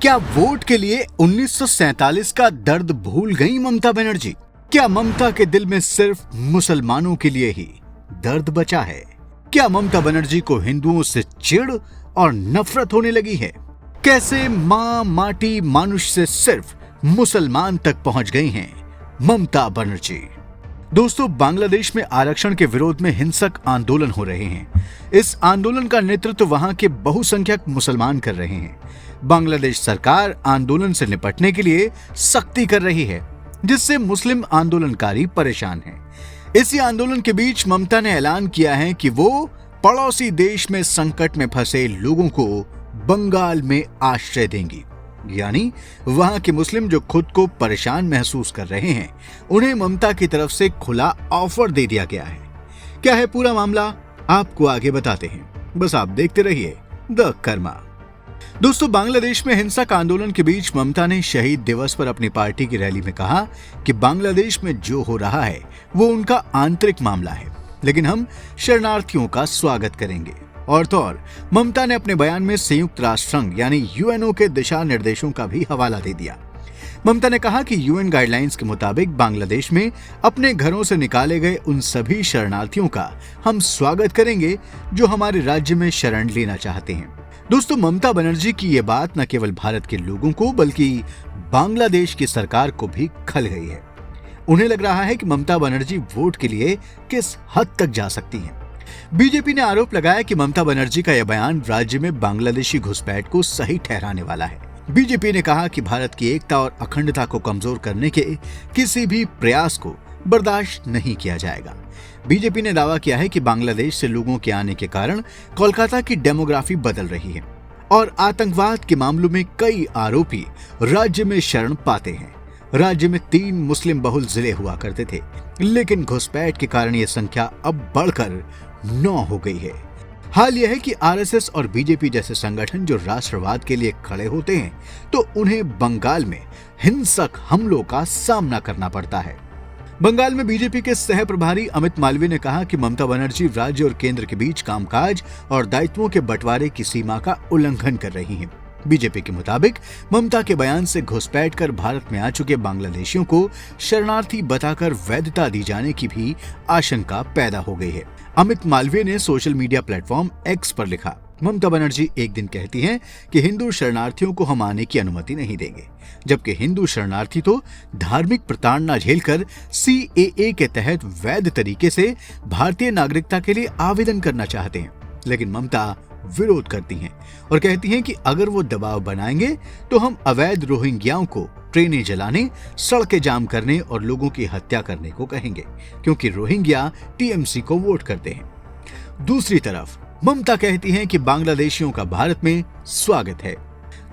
क्या वोट के लिए 1947 का दर्द भूल गई ममता बनर्जी? क्या ममता के दिल में सिर्फ मुसलमानों के लिए ही दर्द बचा है? क्या ममता बनर्जी को हिंदुओं से चिढ़ और नफरत होने लगी है? कैसे मां माटी मानुष से सिर्फ मुसलमान तक पहुंच गई हैं ममता बनर्जी? दोस्तों, बांग्लादेश में आरक्षण के विरोध में हिंसक आंदोलन हो रहे हैं। इस आंदोलन का नेतृत्व वहां के बहुसंख्यक मुसलमान कर रहे हैं। बांग्लादेश सरकार आंदोलन से निपटने के लिए सख्ती कर रही है, जिससे मुस्लिम आंदोलनकारी परेशान हैं। इसी आंदोलन के बीच ममता ने ऐलान किया है कि वो पड़ोसी देश में संकट में फंसे लोगों को बंगाल में आश्रय देंगी। यानी वहां के मुस्लिम जो खुद को परेशान महसूस कर रहे हैं, उन्हें ममता की तरफ से खुला ऑफर दे दिया गया है। क्या है पूरा मामला, आपको आगे बताते हैं, बस आप देखते रहिए द कर्मा। दोस्तों, बांग्लादेश में हिंसक आंदोलन के बीच ममता ने शहीद दिवस पर अपनी पार्टी की रैली में कहा कि बांग्लादेश में जो हो रहा है वो उनका आंतरिक मामला है, लेकिन हम शरणार्थियों का स्वागत करेंगे। और तो और ममता ने अपने बयान में संयुक्त राष्ट्र संघ यानी यूएनओ के दिशा निर्देशों का भी हवाला दे दिया। ममता ने कहा कि यूएन गाइडलाइंस के मुताबिक बांग्लादेश में अपने घरों से निकाले गए उन सभी शरणार्थियों का हम स्वागत करेंगे जो हमारे राज्य में शरण लेना चाहते हैं। दोस्तों, ममता बनर्जी की ये बात न केवल भारत के लोगों को बल्कि बांग्लादेश की सरकार को भी खल गई है। उन्हें लग रहा है कि ममता बनर्जी वोट के लिए किस हद तक जा सकती हैं। बीजेपी ने आरोप लगाया कि ममता बनर्जी का यह बयान राज्य में बांग्लादेशी घुसपैठ को सही ठहराने वाला है। बीजेपी ने कहा कि भारत की एकता और अखंडता को कमजोर करने के किसी भी प्रयास को बर्दाश्त नहीं किया जाएगा। बीजेपी ने दावा किया है कि बांग्लादेश से लोगों के आने के कारण कोलकाता की डेमोग्राफी बदल रही है और आतंकवाद के मामलों में कई आरोपी राज्य में शरण पाते हैं। राज्य में 3 मुस्लिम बहुल जिले हुआ करते थे, लेकिन घुसपैठ के कारण यह संख्या अब बढ़कर 9 हो गई है। हाल यह है कि आरएसएस और बीजेपी जैसे संगठन जो राष्ट्रवाद के लिए खड़े होते हैं, तो उन्हें बंगाल में हिंसक हमलों का सामना करना पड़ता है। बंगाल में बीजेपी के सह प्रभारी अमित मालवीय ने कहा कि ममता बनर्जी राज्य और केंद्र के बीच कामकाज और दायित्वों के बंटवारे की सीमा का उल्लंघन कर रही हैं। बीजेपी के मुताबिक ममता के बयान से घुसपैठ कर भारत में आ चुके बांग्लादेशियों को शरणार्थी बताकर वैधता दी जाने की भी आशंका पैदा हो गई है। अमित मालवीय ने सोशल मीडिया प्लेटफॉर्म एक्स पर लिखा, ममता बनर्जी एक दिन कहती हैं कि हिंदू शरणार्थियों को हम आने की अनुमति नहीं देंगे, जबकि हिंदू शरणार्थी तो धार्मिक प्रताड़ना झेलकर सीएए के तहत वैध तरीके से भारतीय नागरिकता के लिए आवेदन करना चाहते हैं। लेकिन ममता विरोध करती हैं और कहती हैं कि अगर वो दबाव बनाएंगे तो हम अवैध रोहिंग्याओं को ट्रेनें जलाने, सड़कें जाम करने और लोगों की हत्या करने को कहेंगे, क्योंकि रोहिंग्या टीएमसी को वोट करते हैं। दूसरी तरफ ममता कहती हैं कि बांग्लादेशियों का भारत में स्वागत है।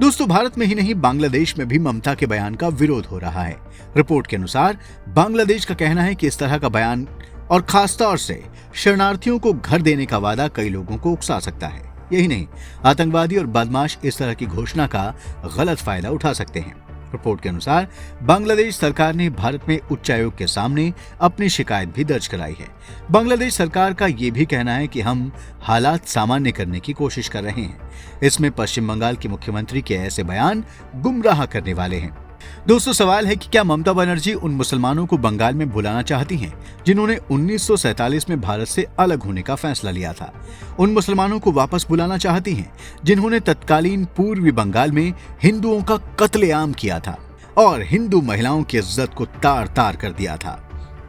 दोस्तों, भारत में ही नहीं बांग्लादेश में भी ममता के बयान का विरोध हो रहा है। रिपोर्ट के अनुसार बांग्लादेश का कहना है कि इस तरह का बयान और खासतौर से शरणार्थियों को घर देने का वादा कई लोगों को उकसा सकता है। यही नहीं, आतंकवादी और बदमाश इस तरह की घोषणा का गलत फायदा उठा सकते हैं। रिपोर्ट के अनुसार बांग्लादेश सरकार ने भारत में उच्चायोग के सामने अपनी शिकायत भी दर्ज कराई है। बांग्लादेश सरकार का ये भी कहना है कि हम हालात सामान्य करने की कोशिश कर रहे हैं। इसमें पश्चिम बंगाल के मुख्यमंत्री के ऐसे बयान गुमराह करने वाले हैं। दोस्तों, सवाल है कि क्या ममता बनर्जी उन मुसलमानों को बंगाल में बुलाना चाहती हैं जिन्होंने 1947 में भारत से अलग होने का फैसला लिया था? उन मुसलमानों को वापस बुलाना चाहती हैं जिन्होंने तत्कालीन पूर्वी बंगाल में हिंदुओं का कत्लेआम किया था और हिंदू महिलाओं की इज्जत को तार तार कर दिया था?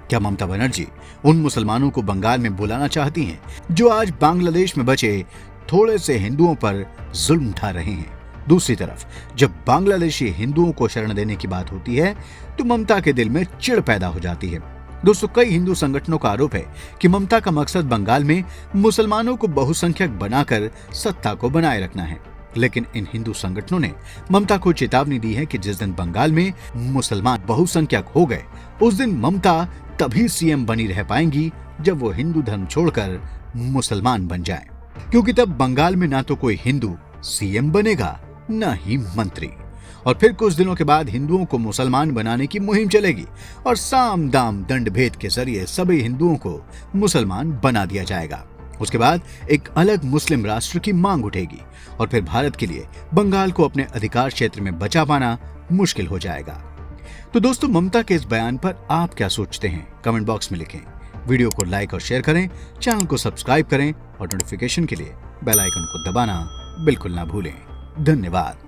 क्या ममता बनर्जी उन मुसलमानों को बंगाल में बुलाना चाहती हैं जो आज बांग्लादेश में बचे थोड़े से हिंदुओं पर जुल्म उठा रहे हैं? दूसरी तरफ जब बांग्लादेशी हिंदुओं को शरण देने की बात होती है तो ममता के दिल में चिढ़ पैदा हो जाती है। दोस्तों, कई हिंदू संगठनों का आरोप है कि ममता का मकसद बंगाल में मुसलमानों को बहुसंख्यक बनाकर सत्ता को बनाए रखना है। लेकिन इन हिंदू संगठनों ने ममता को चेतावनी दी है कि जिस दिन बंगाल में मुसलमान बहुसंख्यक हो गए, उस दिन ममता तभी सीएम बनी रह पाएंगी जब वो हिंदू धर्म छोड़कर मुसलमान बन जाए, क्योंकि तब बंगाल में ना तो कोई हिंदू सीएम बनेगा न ही मंत्री। और फिर कुछ दिनों के बाद हिंदुओं को मुसलमान बनाने की मुहिम चलेगी और साम दाम दंड भेद के जरिए सभी हिंदुओं को मुसलमान बना दिया जाएगा। उसके बाद एक अलग मुस्लिम राष्ट्र की मांग उठेगी और फिर भारत के लिए बंगाल को अपने अधिकार क्षेत्र में बचा पाना मुश्किल हो जाएगा। तो दोस्तों, ममता के इस बयान पर आप क्या सोचते हैं? कमेंट बॉक्स में लिखें। वीडियो को लाइक और शेयर करें, चैनल को सब्सक्राइब करें और नोटिफिकेशन के लिए बेल आइकन को दबाना बिल्कुल ना भूलें। धन्यवाद।